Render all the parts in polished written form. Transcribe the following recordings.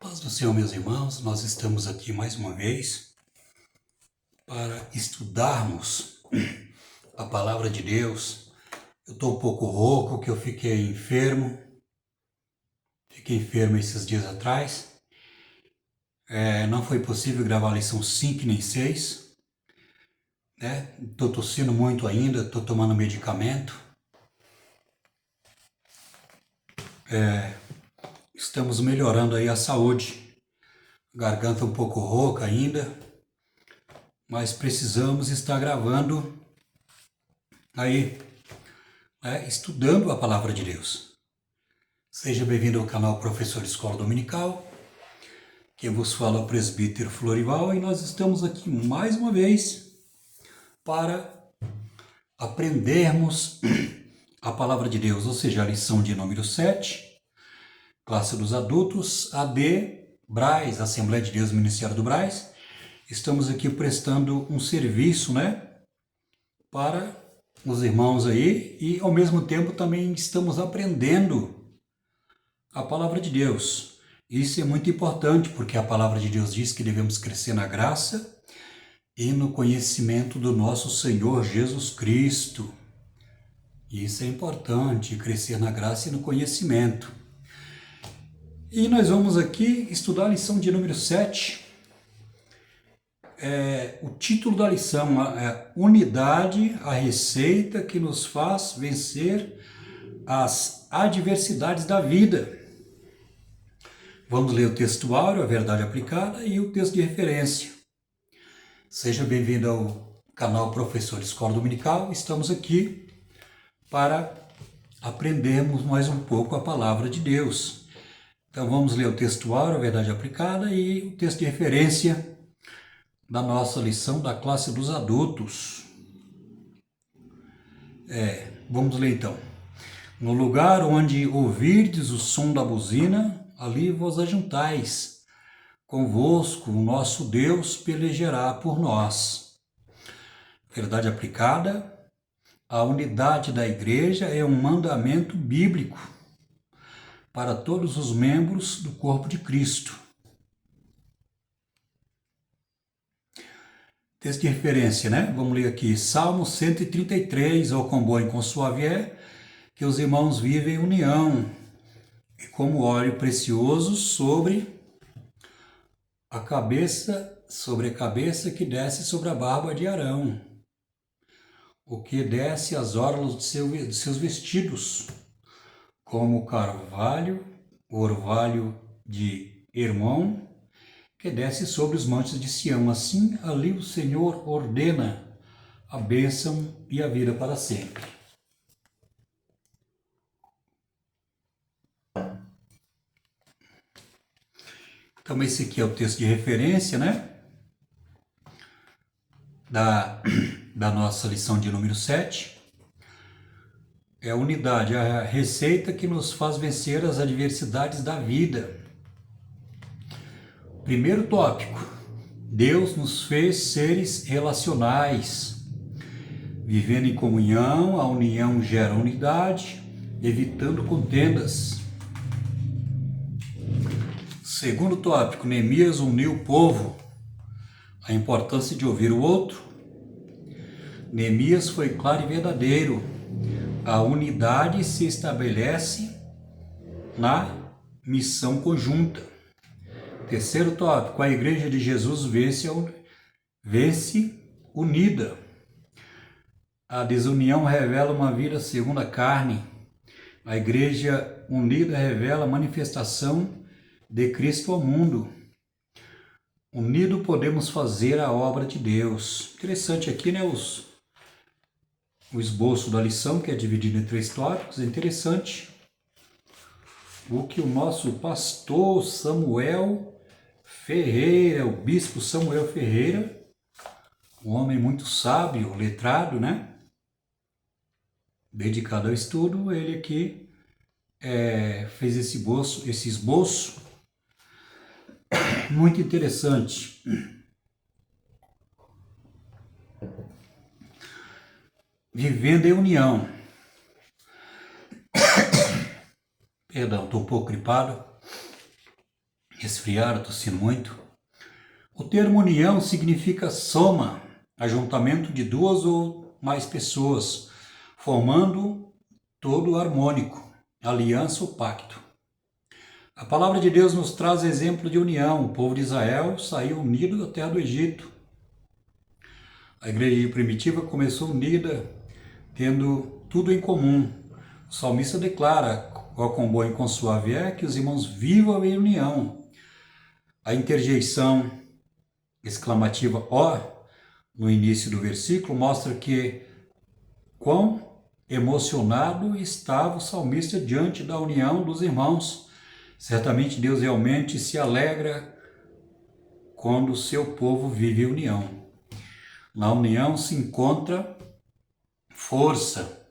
Paz do Senhor, meus irmãos, nós estamos aqui mais uma vez para estudarmos a palavra de Deus. Eu estou um pouco rouco, que eu fiquei enfermo esses dias atrás. Não foi possível gravar a lição 5 nem 6, né? Estou tossindo muito ainda, estou tomando medicamento. Estamos melhorando aí a saúde. Garganta um pouco rouca ainda, mas precisamos estar gravando aí, estudando a palavra de Deus. Seja bem-vindo ao canal Professor Escola Dominical. Quem vos fala é o presbítero Florival e nós estamos aqui mais uma vez para aprendermos a palavra de Deus, ou seja, a lição de número 7, classe dos adultos, AD, Braz, Assembleia de Deus Ministério do Braz. Estamos aqui prestando um serviço, para os irmãos aí e ao mesmo tempo também estamos aprendendo a palavra de Deus. Isso é muito importante porque a palavra de Deus diz que devemos crescer na graça e no conhecimento do nosso Senhor Jesus Cristo. Isso é importante, crescer na graça e no conhecimento. E nós vamos aqui estudar a lição de número 7. O título da lição é Unidade, a receita que nos faz vencer as adversidades da vida. Vamos ler o textuário, a verdade aplicada e o texto de referência. Seja bem-vindo ao canal Professor Escola Dominical. Estamos aqui para aprendermos mais um pouco a palavra de Deus. Então vamos ler o textuário, a verdade aplicada e o texto de referência da nossa lição da classe dos adultos. Vamos ler então. No lugar onde ouvirdes o som da buzina, ali vos ajuntais. Convosco o nosso Deus pelejará por nós. Verdade aplicada. A unidade da igreja é um mandamento bíblico para todos os membros do corpo de Cristo. Texto de referência, Vamos ler aqui. Salmo 133, ó quão bom e quão suave é, que os irmãos vivem em união, e como óleo precioso sobre a cabeça que desce sobre a barba de Arão, o que desce às orlas de seus vestidos, como o orvalho de Hermon, que desce sobre os montes de Sião. Assim, ali o Senhor ordena a bênção e a vida para sempre. Então, esse aqui é o texto de referência, da nossa lição de número 7. É a unidade, a receita que nos faz vencer as adversidades da vida. Primeiro tópico, Deus nos fez seres relacionais. Vivendo em comunhão, a união gera unidade, evitando contendas. Segundo tópico, Neemias uniu o povo. A importância de ouvir o outro. Neemias foi claro e verdadeiro. A unidade se estabelece na missão conjunta. Terceiro tópico, a igreja de Jesus vence unida. A desunião revela uma vida segundo a carne. A igreja unida revela a manifestação de Cristo ao mundo. Unido podemos fazer a obra de Deus. Interessante aqui, o esboço da lição, que é dividido em 3 tópicos. É interessante o que o nosso pastor Samuel Ferreira, o bispo Samuel Ferreira, um homem muito sábio, letrado, dedicado ao estudo, ele aqui fez esse esboço muito interessante. Vivendo em união. Perdão, estou um pouco gripado. resfriado, tossindo muito. O termo união significa soma, ajuntamento de duas ou mais pessoas, formando todo harmônico, aliança ou pacto. A palavra de Deus nos traz exemplo de união. O povo de Israel saiu unido da terra do Egito. A igreja primitiva começou unida, tendo tudo em comum. O salmista declara: ó quão bom e quão suave é que os irmãos vivam em união. A interjeição exclamativa ó, no início do versículo, mostra que quão emocionado estava o salmista diante da união dos irmãos. Certamente Deus realmente se alegra quando o seu povo vive união. Na união se encontra força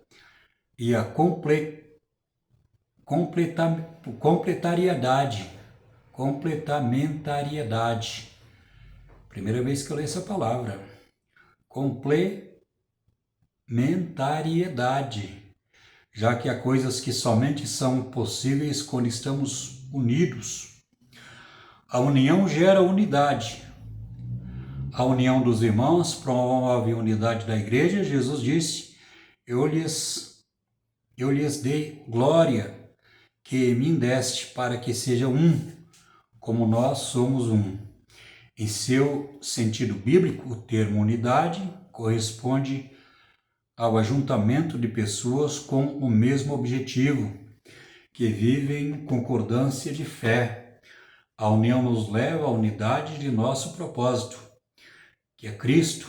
e a complementariedade. Primeira vez que eu leio essa palavra. Complementariedade. Já que há coisas que somente são possíveis quando estamos unidos. A união gera unidade. A união dos irmãos promove a unidade da igreja. Jesus disse: eu lhes dei glória que me deste, para que seja um, como nós somos um. Em seu sentido bíblico, o termo unidade corresponde ao ajuntamento de pessoas com o mesmo objetivo, que vivem em concordância de fé. A união nos leva à unidade de nosso propósito, que é Cristo.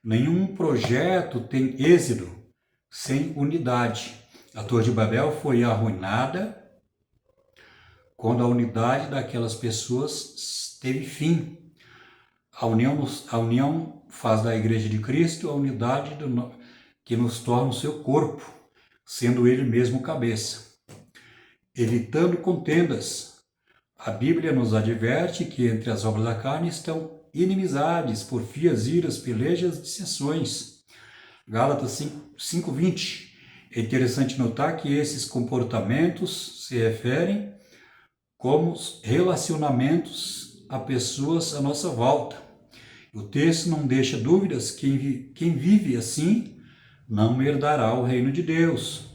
Nenhum projeto tem êxito sem unidade. A Torre de Babel foi arruinada quando a unidade daquelas pessoas teve fim. A união faz da Igreja de Cristo a unidade que nos torna o seu corpo, sendo ele mesmo cabeça. Evitando contendas. A Bíblia nos adverte que entre as obras da carne estão inimizades, porfias, iras, pelejas, dissensões. Gálatas 5:20. É interessante notar que esses comportamentos se referem como relacionamentos a pessoas à nossa volta. O texto não deixa dúvidas: quem vive assim não herdará o reino de Deus.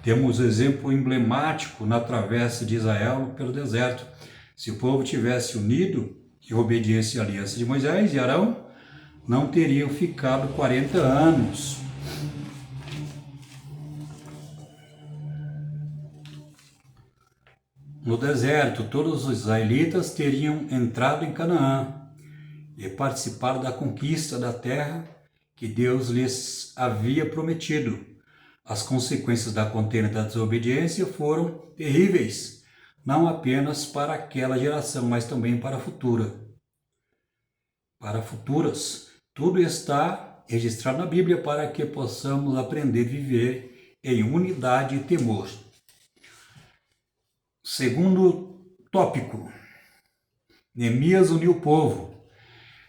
Temos exemplo emblemático na travessa de Israel pelo deserto. Se o povo tivesse unido em obediência à aliança de Moisés e Arão, não teriam ficado 40 anos. No deserto, todos os israelitas teriam entrado em Canaã e participado da conquista da terra que Deus lhes havia prometido. As consequências da contenda da desobediência foram terríveis, não apenas para aquela geração, mas também para a futura. Para futuras. Tudo está registrado na Bíblia para que possamos aprender a viver em unidade e temor. Segundo tópico, Neemias uniu o povo.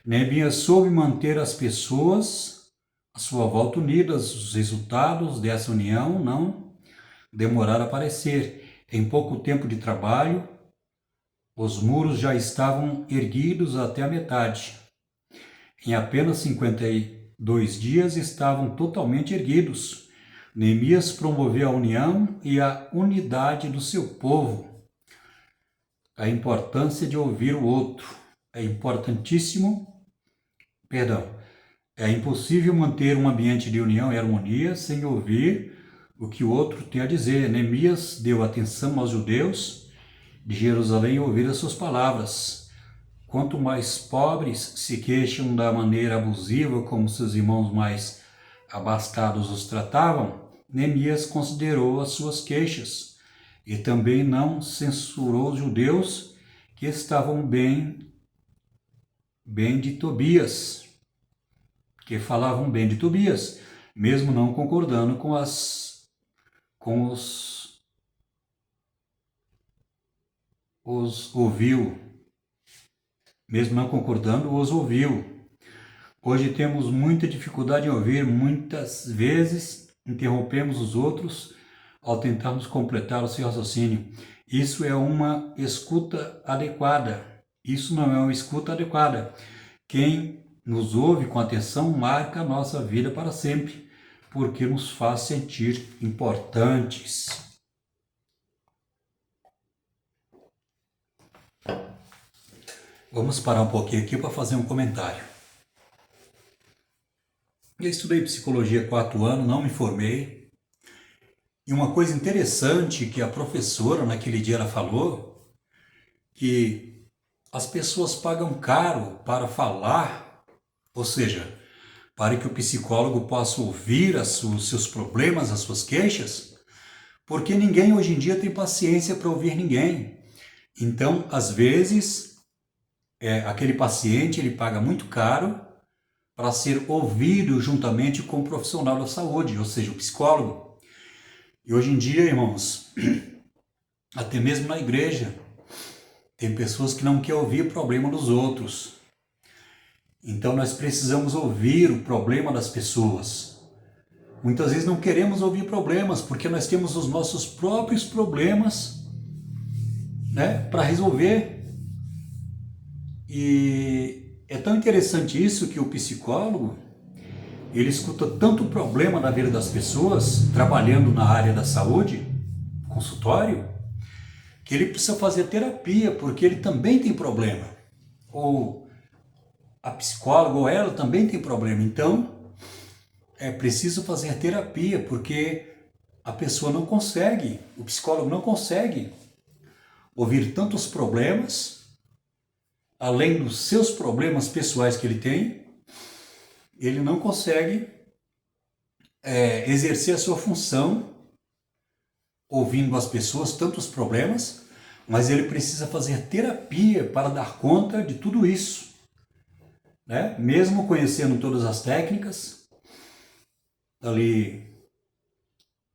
Neemias soube manter as pessoas à sua volta unidas. Os resultados dessa união não demoraram a aparecer. Em pouco tempo de trabalho, os muros já estavam erguidos até a metade. Em apenas 52 dias estavam totalmente erguidos. Neemias promoveu a união e a unidade do seu povo. A importância de ouvir o outro. É impossível manter um ambiente de união e harmonia sem ouvir o que o outro tem a dizer. Neemias deu atenção aos judeus de Jerusalém e ouvir as suas palavras. Quanto mais pobres se queixam da maneira abusiva como seus irmãos mais abastados os tratavam, Neemias considerou as suas queixas e também não censurou os judeus que estavam bem de Tobias, que falavam bem de Tobias, mesmo não concordando com os ouviu. Mesmo não concordando, os ouviu. Hoje temos muita dificuldade em ouvir, muitas vezes interrompemos os outros ao tentarmos completar o seu raciocínio. Isso é uma escuta adequada. Isso não é uma escuta adequada. Quem nos ouve com atenção marca a nossa vida para sempre, porque nos faz sentir importantes. Vamos parar um pouquinho aqui para fazer um comentário. Eu estudei psicologia há 4 anos, não me formei. E uma coisa interessante que a professora naquele dia ela falou, que as pessoas pagam caro para falar, ou seja, para que o psicólogo possa ouvir os seus problemas, as suas queixas, porque ninguém hoje em dia tem paciência para ouvir ninguém. Então, às vezes, aquele paciente ele paga muito caro para ser ouvido juntamente com o profissional da saúde, ou seja, o psicólogo. E hoje em dia, irmãos, até mesmo na igreja, tem pessoas que não querem ouvir o problema dos outros. Então nós precisamos ouvir o problema das pessoas. Muitas vezes não queremos ouvir problemas, porque nós temos os nossos próprios problemas, né, para resolver. E é tão interessante isso que o psicólogo, ele escuta tanto problema na vida das pessoas, trabalhando na área da saúde, consultório, que ele precisa fazer terapia, porque ele também tem problema. Ou a psicóloga ou ela também tem problema. Então, é preciso fazer terapia, porque a pessoa não consegue, o psicólogo não consegue ouvir tantos problemas, além dos seus problemas pessoais que ele tem, ele não consegue exercer a sua função ouvindo as pessoas, tantos problemas, mas ele precisa fazer terapia para dar conta de tudo isso, né? Mesmo conhecendo todas as técnicas ali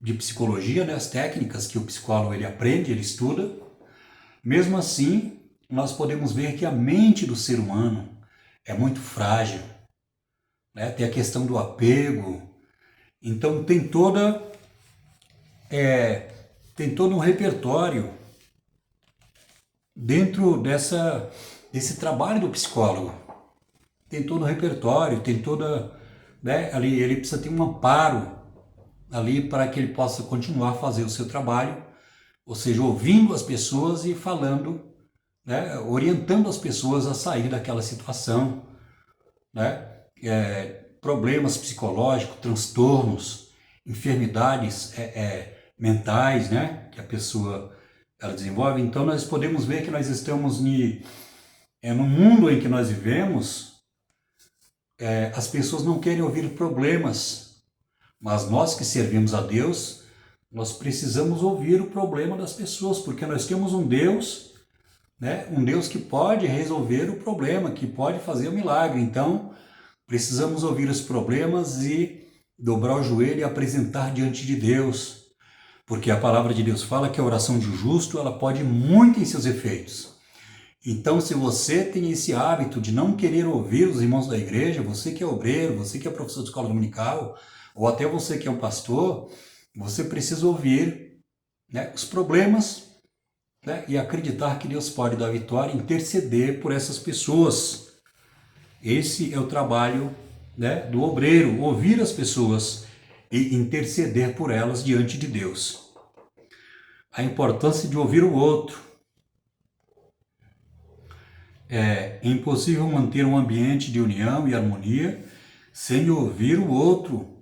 de psicologia, né? As técnicas que o psicólogo ele aprende, ele estuda, mesmo assim nós podemos ver que a mente do ser humano é muito frágil, né? Tem a questão do apego, então tem todo um repertório dentro desse trabalho do psicólogo. Tem todo um repertório, tem toda, né, ali ele precisa ter um amparo ali para que ele possa continuar a fazer o seu trabalho, ou seja, ouvindo as pessoas e falando, né, orientando as pessoas a sair daquela situação, né, problemas psicológicos, transtornos, enfermidades mentais, né, que a pessoa ela desenvolve. Então nós podemos ver que nós estamos no mundo em que nós vivemos, as pessoas não querem ouvir problemas, mas nós que servimos a Deus, nós precisamos ouvir o problema das pessoas, porque nós temos um Deus, né, um Deus que pode resolver o problema, que pode fazer o milagre. Então precisamos ouvir os problemas e dobrar o joelho e apresentar diante de Deus, porque a palavra de Deus fala que a oração de um justo ela pode muito em seus efeitos. Então, se você tem esse hábito de não querer ouvir os irmãos da igreja, você que é obreiro, você que é professor de escola dominical, ou até você que é um pastor, você precisa ouvir, né, os problemas, né, e acreditar que Deus pode dar vitória e interceder por essas pessoas. Esse é o trabalho, né, do obreiro, ouvir as pessoas e interceder por elas diante de Deus. A importância de ouvir o outro. É impossível manter um ambiente de união e harmonia sem ouvir o outro.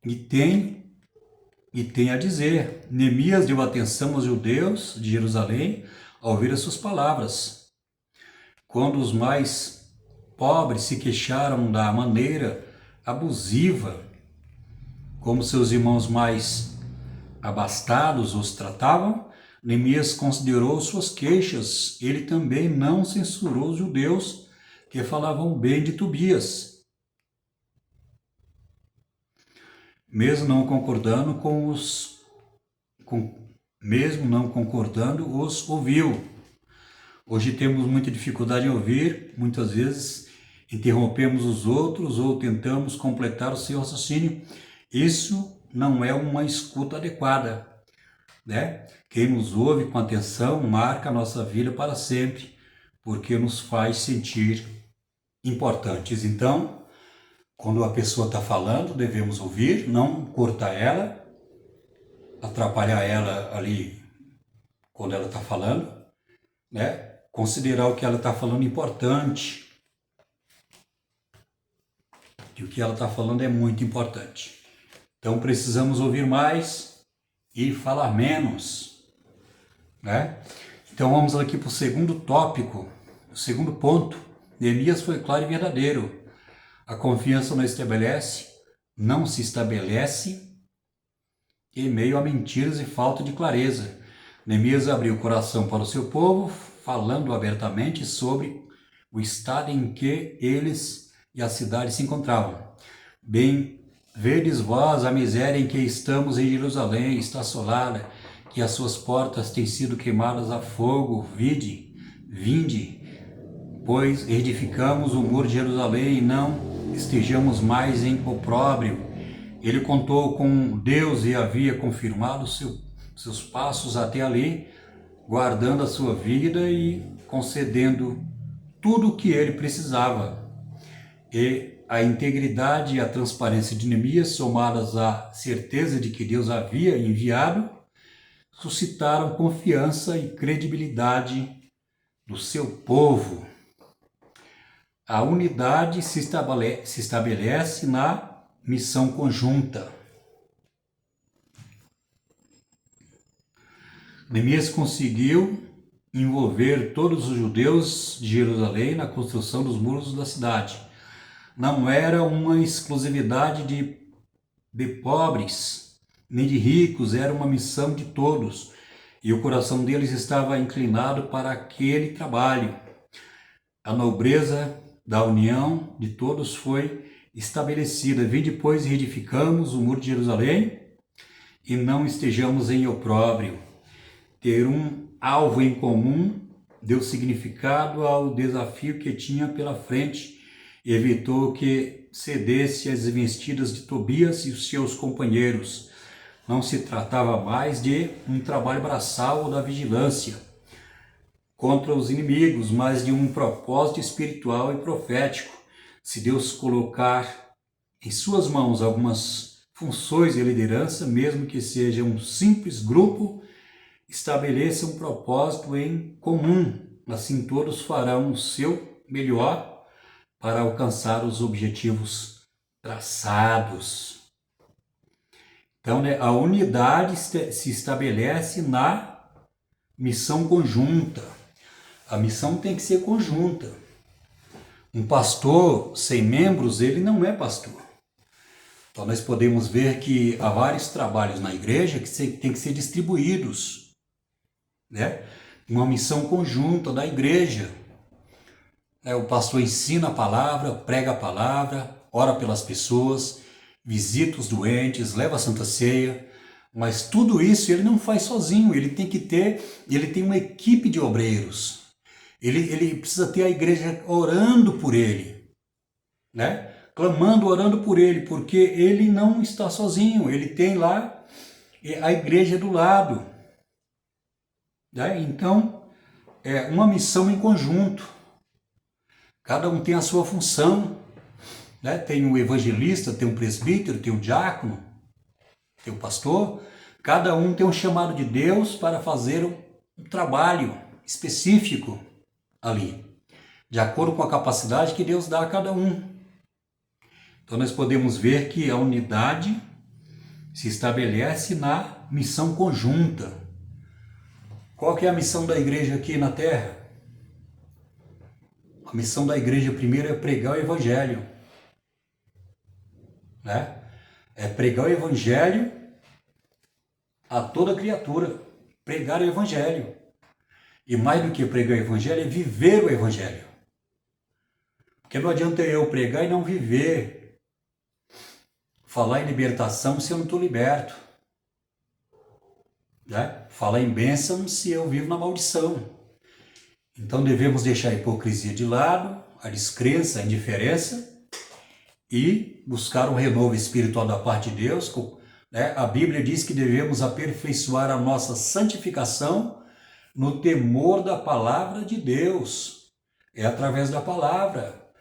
E tem a dizer. Neemias deu atenção aos judeus de Jerusalém ao ouvir as suas palavras. Quando os mais pobres se queixaram da maneira abusiva como seus irmãos mais abastados os tratavam, Neemias considerou suas queixas. Ele também não censurou os judeus que falavam bem de Tobias, mesmo não concordando os ouviu. Hoje temos muita dificuldade em ouvir, muitas vezes interrompemos os outros ou tentamos completar o seu raciocínio. Isso não é uma escuta adequada, né? Quem nos ouve com atenção marca a nossa vida para sempre, porque nos faz sentir importantes. Então, quando a pessoa está falando, devemos ouvir, não cortar ela, atrapalhar ela ali quando ela está falando, né? Considerar o que ela está falando importante. E o que ela está falando é muito importante. Então precisamos ouvir mais e falar menos, né? Então vamos aqui para o segundo tópico, o segundo ponto. Neemias foi claro e verdadeiro. A confiança não se estabelece em meio a mentiras e falta de clareza. Neemias abriu o coração para o seu povo, falando abertamente sobre o estado em que eles e a cidade se encontravam. Bem, vedes vós a miséria em que estamos em Jerusalém, está assolada, que as suas portas têm sido queimadas a fogo. Vinde, pois edificamos o muro de Jerusalém e não estejamos mais em opróbrio. Ele contou com Deus e havia confirmado seus passos até ali, guardando a sua vida e concedendo tudo o que ele precisava. E a integridade e a transparência de Neemias, somadas à certeza de que Deus havia enviado, suscitaram confiança e credibilidade do seu povo. A unidade se estabelece na missão conjunta. Neemias conseguiu envolver todos os judeus de Jerusalém na construção dos muros da cidade. Não era uma exclusividade de pobres, nem de ricos, era uma missão de todos. E o coração deles estava inclinado para aquele trabalho. A nobreza da união de todos foi estabelecida. Vinde, pois, e edificamos o muro de Jerusalém e não estejamos em opróbrio. Ter um alvo em comum deu significado ao desafio que tinha pela frente e evitou que cedesse às investidas de Tobias e os seus companheiros. Não se tratava mais de um trabalho braçal ou da vigilância contra os inimigos, mas de um propósito espiritual e profético. Se Deus colocar em suas mãos algumas funções de liderança, mesmo que seja um simples grupo, estabeleça um propósito em comum. Assim todos farão o seu melhor para alcançar os objetivos traçados. Então, a unidade se estabelece na missão conjunta. A missão tem que ser conjunta. Um pastor sem membros, ele não é pastor. Então nós podemos ver que há vários trabalhos na igreja que têm que ser distribuídos, né? Uma missão conjunta da igreja. O pastor ensina a palavra, prega a palavra, ora pelas pessoas, visita os doentes, leva a Santa Ceia, mas tudo isso ele não faz sozinho, ele tem uma equipe de obreiros. Ele precisa ter a igreja orando por ele, né? Clamando, orando por ele, porque ele não está sozinho, ele tem lá a igreja do lado, né? Então, é uma missão em conjunto, cada um tem a sua função, né? Tem um evangelista, tem um presbítero, tem um diácono, tem um pastor, cada um tem um chamado de Deus para fazer um trabalho específico ali, de acordo com a capacidade que Deus dá a cada um. Então nós podemos ver que a unidade se estabelece na missão conjunta. Qual que é a missão da igreja aqui na terra? A missão da igreja primeiro é pregar o evangelho, né? É pregar o evangelho a toda criatura, pregar o evangelho. E mais do que pregar o evangelho, é viver o evangelho. Porque não adianta eu pregar e não viver. Falar em libertação se eu não estou liberto, né? Falar em bênção se eu vivo na maldição. Então devemos deixar a hipocrisia de lado, a descrença, a indiferença e buscar um renovo espiritual da parte de Deus, né? A Bíblia diz que devemos aperfeiçoar a nossa santificação no temor da palavra de Deus. É através da palavra,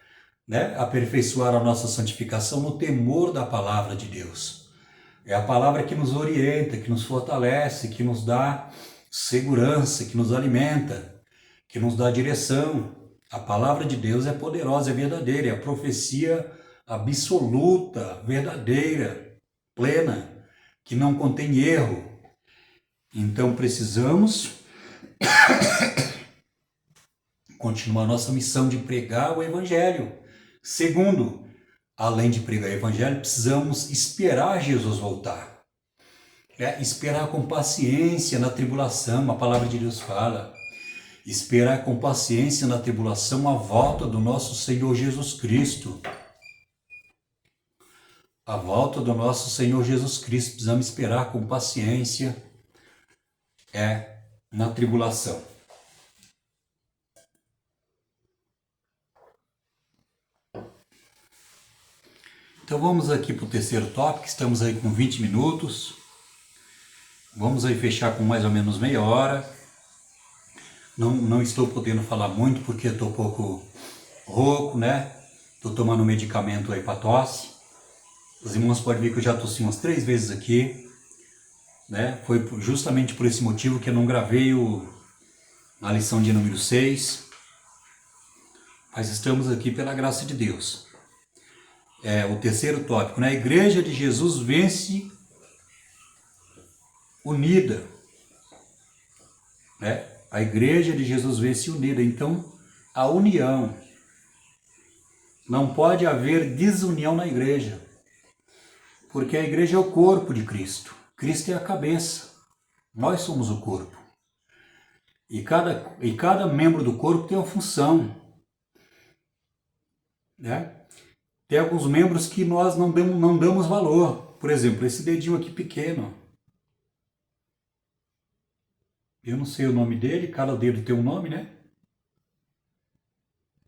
né? Aperfeiçoar a nossa santificação no temor da palavra de Deus. É a palavra que nos orienta, que nos fortalece, que nos dá segurança, que nos alimenta, que nos dá direção. A palavra de Deus é poderosa, é verdadeira, é a profecia absoluta, verdadeira, plena, que não contém erro. Então precisamos continuar nossa missão de pregar o Evangelho. Segundo, além de pregar o Evangelho, precisamos esperar Jesus voltar. Esperar com paciência na tribulação, a palavra de Deus fala. Esperar com paciência na tribulação a volta do nosso Senhor Jesus Cristo. A volta do nosso Senhor Jesus Cristo. Precisamos esperar com paciência na tribulação. Então vamos aqui para o terceiro tópico, estamos aí com 20 minutos. Vamos aí fechar com mais ou menos meia hora. Não estou podendo falar muito porque estou um pouco rouco, né? Estou tomando medicamento aí para tosse. Os irmãos podem ver que eu já tossi umas 3 vezes aqui, né? Foi justamente por esse motivo que eu não gravei a lição de número 6. Mas estamos aqui pela graça de Deus. O terceiro tópico, né? A Igreja de Jesus vence unida. A Igreja de Jesus vence unida. Então, a união. Não pode haver desunião na igreja. Porque a igreja é o corpo de Cristo. Cristo é a cabeça. Nós somos o corpo. E cada membro do corpo tem uma função. Tem alguns membros que nós não damos valor. Por exemplo, esse dedinho aqui pequeno. Eu não sei o nome dele, cada dedo tem um nome, né?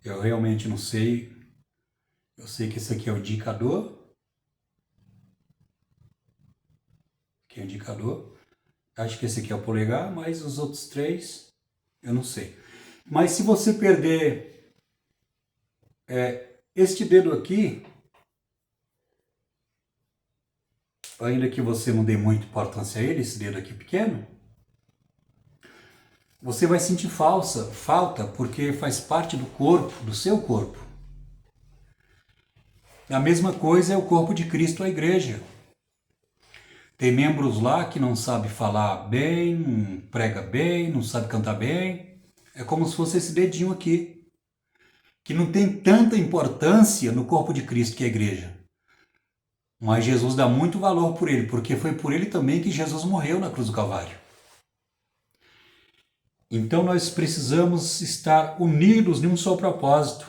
Eu realmente não sei. Eu sei que esse aqui é o indicador. Aqui é o indicador. Acho que esse aqui é o polegar, mas os outros 3, eu não sei. Mas se você perder este dedo aqui, ainda que você não dê muita importância a ele, esse dedo aqui pequeno, você vai sentir falta, porque faz parte do corpo, do seu corpo. A mesma coisa é o corpo de Cristo, a igreja. Tem membros lá que não sabem falar bem, não prega bem, não sabe cantar bem. É como se fosse esse dedinho aqui, que não tem tanta importância no corpo de Cristo, que é a igreja. Mas Jesus dá muito valor por ele, porque foi por ele também que Jesus morreu na cruz do Calvário. Então nós precisamos estar unidos em um só propósito,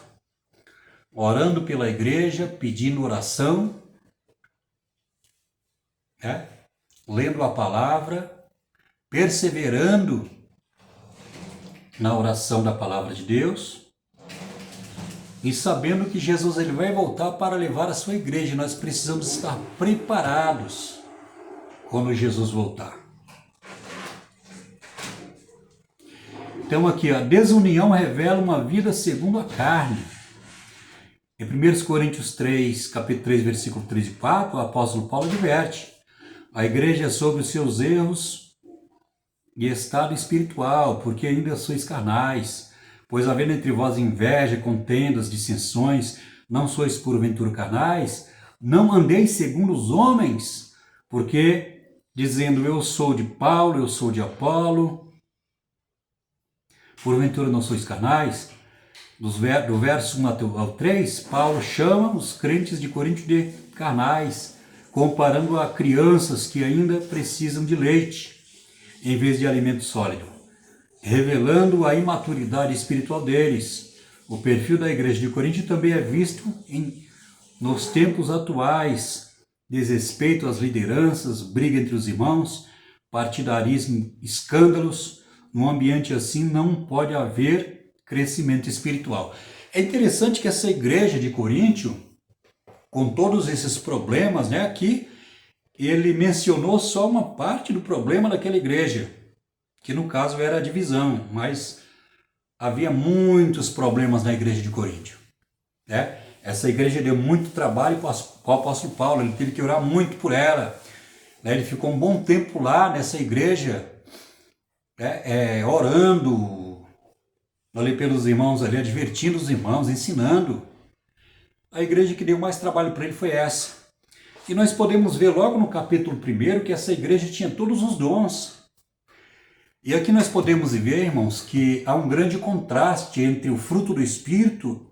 orando pela igreja, pedindo oração, lendo a palavra, perseverando na oração da palavra de Deus e sabendo que Jesus ele vai voltar para levar a sua igreja. Nós precisamos estar preparados quando Jesus voltar. Então aqui, a desunião revela uma vida segundo a carne. Em 1 Coríntios 3, capítulo 3, versículo 3 e 4, o apóstolo Paulo adverte: a igreja é sobre os seus erros e estado espiritual, porque ainda sois carnais, pois havendo entre vós inveja, contendas, dissensões, não sois porventura carnais, não andeis segundo os homens, porque dizendo eu sou de Paulo, eu sou de Apolo, porventura não sois carnais. Do verso 1 ao 3, Paulo chama os crentes de Corinto de carnais, comparando a crianças que ainda precisam de leite, em vez de alimento sólido, revelando a imaturidade espiritual deles. O perfil da igreja de Corinto também é visto nos tempos atuais: desrespeito às lideranças, briga entre os irmãos, partidarismo, escândalos. Num ambiente assim não pode haver crescimento espiritual. É interessante que essa igreja de Coríntio, com todos esses problemas, aqui ele mencionou só uma parte do problema daquela igreja, que no caso era a divisão, mas havia muitos problemas na igreja de Coríntio, né? Essa igreja deu muito trabalho para o apóstolo Paulo, ele teve que orar muito por ela, né? Ele ficou um bom tempo lá nessa igreja, né? Orando ali pelos irmãos, ali, advertindo os irmãos, ensinando. A igreja que deu mais trabalho para ele foi essa. E nós podemos ver logo no capítulo 1 que essa igreja tinha todos os dons. E aqui nós podemos ver, irmãos, que há um grande contraste entre o fruto do Espírito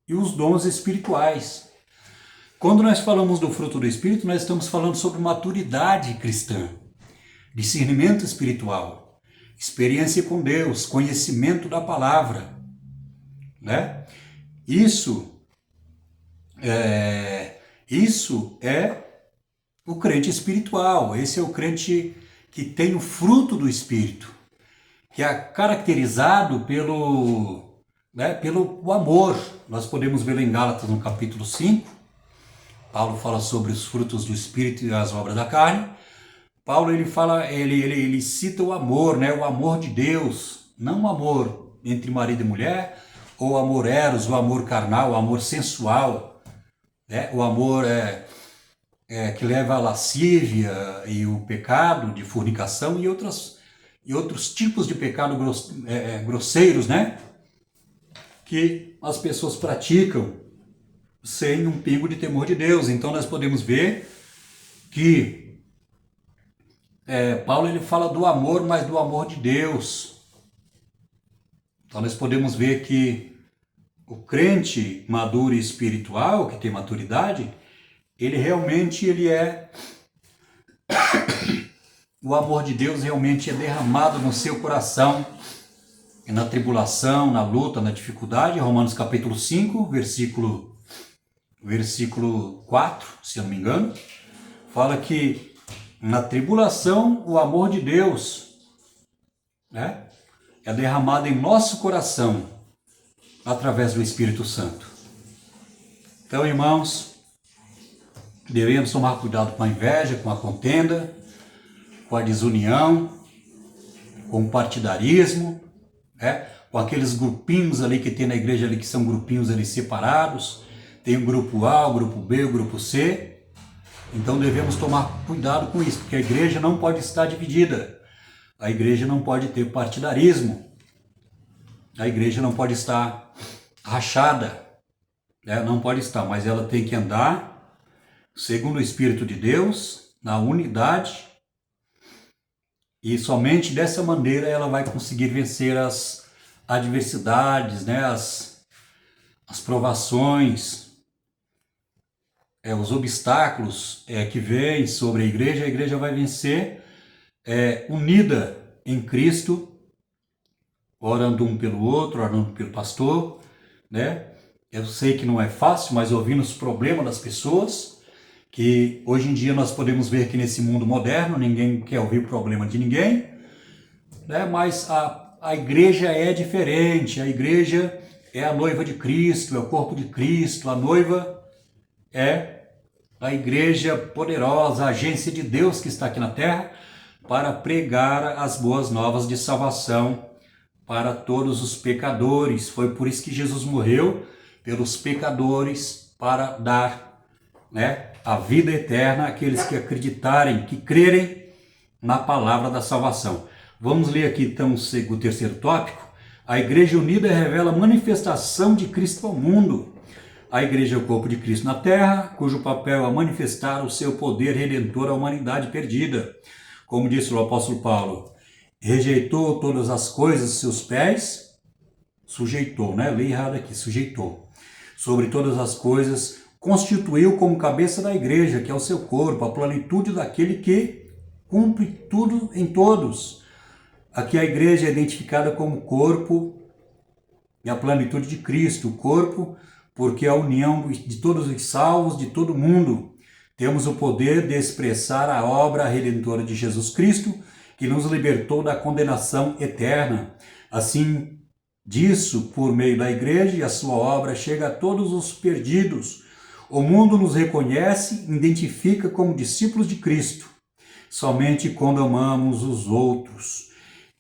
e os dons espirituais. Quando nós falamos do fruto do Espírito, nós estamos falando sobre maturidade cristã, discernimento espiritual, experiência com Deus, conhecimento da palavra, né? Isso é o crente espiritual, esse é o crente que tem o fruto do Espírito, que é caracterizado pelo amor. Nós podemos ver em Gálatas no capítulo 5, Paulo fala sobre os frutos do Espírito e as obras da carne. Paulo ele cita o amor, né? O amor de Deus, não o amor entre marido e mulher, ou o amor eros, o amor carnal, o amor sensual, né? O amor que leva à lascívia e o pecado de fornicação e outros tipos de pecado grosseiros, né? Que as pessoas praticam sem um pingo de temor de Deus. Então nós podemos ver que Paulo ele fala do amor, mas do amor de Deus. Então nós podemos ver que o crente maduro e espiritual, que tem maturidade, ele realmente o amor de Deus realmente é derramado no seu coração, na tribulação, na luta, na dificuldade. Romanos capítulo 5, versículo 4, se eu não me engano, fala que na tribulação o amor de Deus, né, é derramado em nosso coração através do Espírito Santo. Então, irmãos, devemos tomar cuidado com a inveja, com a contenda, com a desunião, com o partidarismo, né? Com aqueles grupinhos ali que tem na igreja ali, que são grupinhos ali separados. Tem o grupo A, o grupo B, o grupo C. Então devemos tomar cuidado com isso, porque a igreja não pode estar dividida. A igreja não pode ter partidarismo. A igreja não pode estar rachada, né? Não pode estar, mas ela tem que andar segundo o Espírito de Deus, na unidade, e somente dessa maneira ela vai conseguir vencer as adversidades, né? As provações, os obstáculos que vêm sobre a igreja vai vencer unida em Cristo, orando um pelo outro, orando pelo pastor, né? Eu sei que não é fácil, mas ouvindo os problemas das pessoas, que hoje em dia nós podemos ver que nesse mundo moderno ninguém quer ouvir o problema de ninguém, né? Mas a igreja é diferente, a igreja é a noiva de Cristo, é o corpo de Cristo, a noiva é a igreja poderosa, a agência de Deus que está aqui na terra para pregar as boas novas de salvação para todos os pecadores. Foi por isso que Jesus morreu pelos pecadores, para dar, né, a vida eterna àqueles que acreditarem, que crerem na palavra da salvação. Vamos ler aqui então o terceiro tópico. A igreja unida revela a manifestação de Cristo ao mundo. A igreja é o corpo de Cristo na terra, cujo papel é manifestar o seu poder redentor à humanidade perdida. Como disse o apóstolo Paulo, rejeitou todas as coisas seus pés, sujeitou, né? Lei errada aqui, sujeitou. Sobre todas as coisas, constituiu como cabeça da igreja, que é o seu corpo, a plenitude daquele que cumpre tudo em todos. Aqui a igreja é identificada como corpo e a plenitude de Cristo, o corpo, porque é a união de todos os salvos, de todo mundo. Temos o poder de expressar a obra redentora de Jesus Cristo, que nos libertou da condenação eterna. Assim, disso, por meio da igreja e a sua obra, chega a todos os perdidos. O mundo nos reconhece, identifica como discípulos de Cristo, somente quando amamos os outros.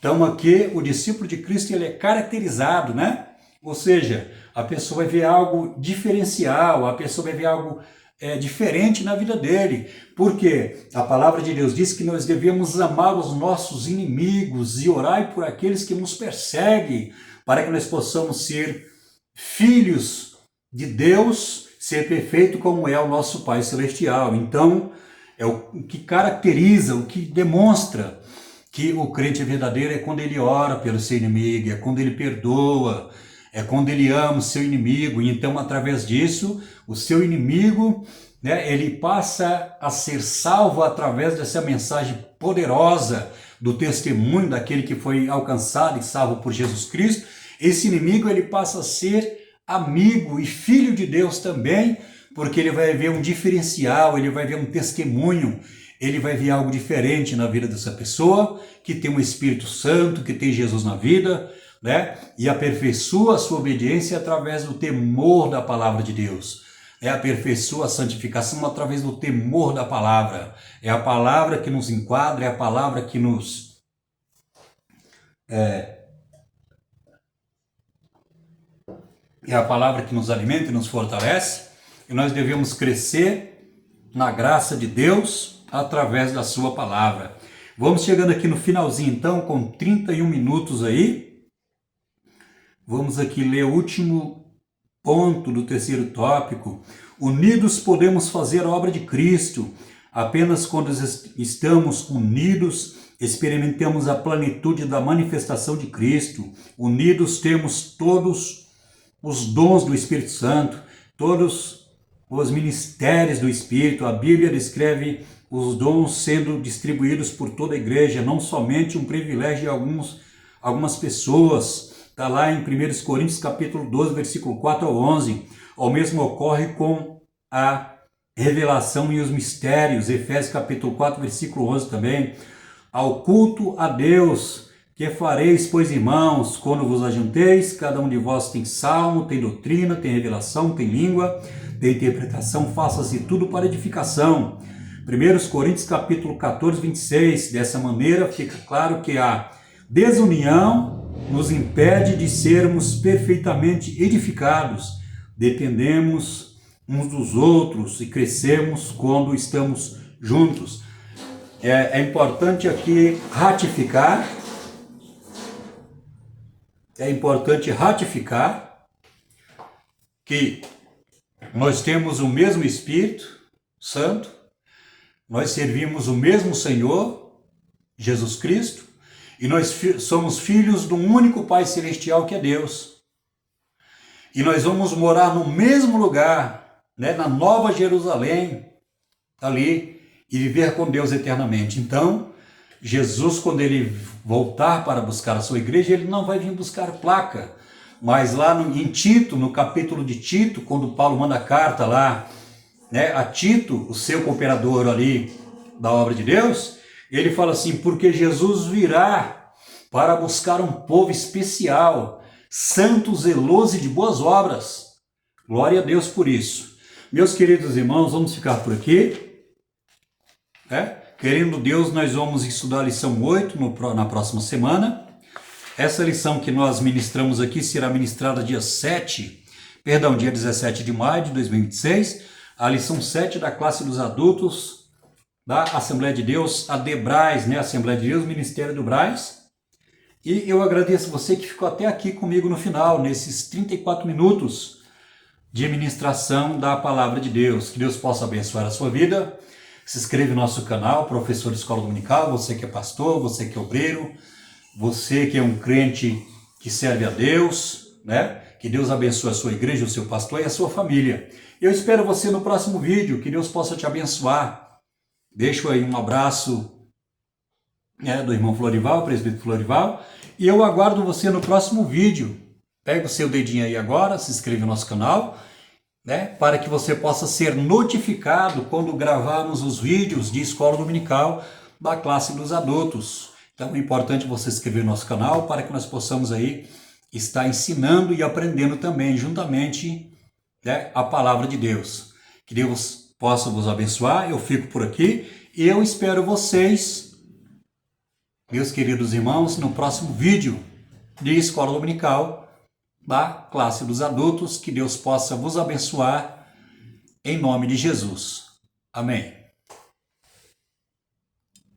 Então aqui o discípulo de Cristo ele é caracterizado, né? Ou seja, a pessoa vai ver algo diferencial, a pessoa vai ver algo diferente na vida dele. Porque a palavra de Deus diz que nós devemos amar os nossos inimigos e orar por aqueles que nos perseguem, para que nós possamos ser filhos de Deus, ser perfeito como é o nosso Pai Celestial. Então, é o que caracteriza, o que demonstra que o crente verdadeiro é quando ele ora pelo seu inimigo, é quando ele perdoa, é quando ele ama o seu inimigo. E então, através disso, o seu inimigo, né, ele passa a ser salvo através dessa mensagem poderosa do testemunho daquele que foi alcançado e salvo por Jesus Cristo. Esse inimigo ele passa a ser amigo e filho de Deus também, porque ele vai ver um diferencial, ele vai ver um testemunho, ele vai ver algo diferente na vida dessa pessoa, que tem um Espírito Santo, que tem Jesus na vida, né? E aperfeiçoa a sua obediência através do temor da palavra de Deus. Aperfeiçoa a santificação através do temor da palavra. É a palavra que nos enquadra, é a palavra que nos... É a palavra que nos alimenta e nos fortalece, e nós devemos crescer na graça de Deus através da sua palavra. Vamos chegando aqui no finalzinho então, com 31 minutos aí. Vamos aqui ler o último ponto do terceiro tópico. Unidos podemos fazer a obra de Cristo. Apenas quando estamos unidos, experimentamos a plenitude da manifestação de Cristo. Unidos temos todos os dons do Espírito Santo, todos os ministérios do Espírito. A Bíblia descreve os dons sendo distribuídos por toda a igreja, não somente um privilégio de algumas pessoas. Está lá em 1 Coríntios capítulo 12, versículo 4 ao 11. O mesmo ocorre com a revelação e os mistérios. Efésios capítulo 4, versículo 11 também. Ao culto a Deus, que fareis, pois, irmãos, quando vos ajunteis, cada um de vós tem salmo, tem doutrina, tem revelação, tem língua, tem interpretação, faça-se tudo para edificação. 1 Coríntios capítulo 14, 26. Dessa maneira fica claro que a desunião nos impede de sermos perfeitamente edificados. Dependemos uns dos outros e crescemos quando estamos juntos. É importante aqui ratificar. É importante ratificar que nós temos o mesmo Espírito Santo, nós servimos o mesmo Senhor, Jesus Cristo, e nós somos filhos de um único Pai Celestial que é Deus. E nós vamos morar no mesmo lugar, né, na Nova Jerusalém, ali, e viver com Deus eternamente. Então, Jesus, quando ele voltar para buscar a sua igreja, ele não vai vir buscar placa. Mas lá em Tito, no capítulo de Tito, quando Paulo manda a carta lá, né, a Tito, o seu cooperador ali da obra de Deus, ele fala assim: porque Jesus virá para buscar um povo especial, santo, zeloso e de boas obras. Glória a Deus por isso. Meus queridos irmãos, vamos ficar por aqui. Querendo Deus, nós vamos estudar a lição 8 na próxima semana. Essa lição que nós ministramos aqui será ministrada dia 17 de maio de 2026. A lição 7 da classe dos adultos da Assembleia de Deus, a Brais, né? Assembleia de Deus, Ministério do Brais. E eu agradeço você que ficou até aqui comigo no final, nesses 34 minutos de ministração da Palavra de Deus. Que Deus possa abençoar a sua vida. Se inscreve no nosso canal, Professor de Escola Dominical, você que é pastor, você que é obreiro, você que é um crente que serve a Deus, né? Que Deus abençoe a sua igreja, o seu pastor e a sua família. Eu espero você no próximo vídeo, que Deus possa te abençoar. Deixo aí um abraço, né, do irmão Florival, presbítero Florival, e eu aguardo você no próximo vídeo. Pega o seu dedinho aí agora, se inscreve no nosso canal, né, para que você possa ser notificado quando gravarmos os vídeos de escola dominical da classe dos adultos. Então é importante você se inscrever no nosso canal para que nós possamos aí estar ensinando e aprendendo também juntamente, né, a palavra de Deus. Que Deus possa vos abençoar. Eu fico por aqui e eu espero vocês meus queridos irmãos, no próximo vídeo de Escola Dominical da classe dos adultos. Que Deus possa vos abençoar em nome de Jesus. Amém.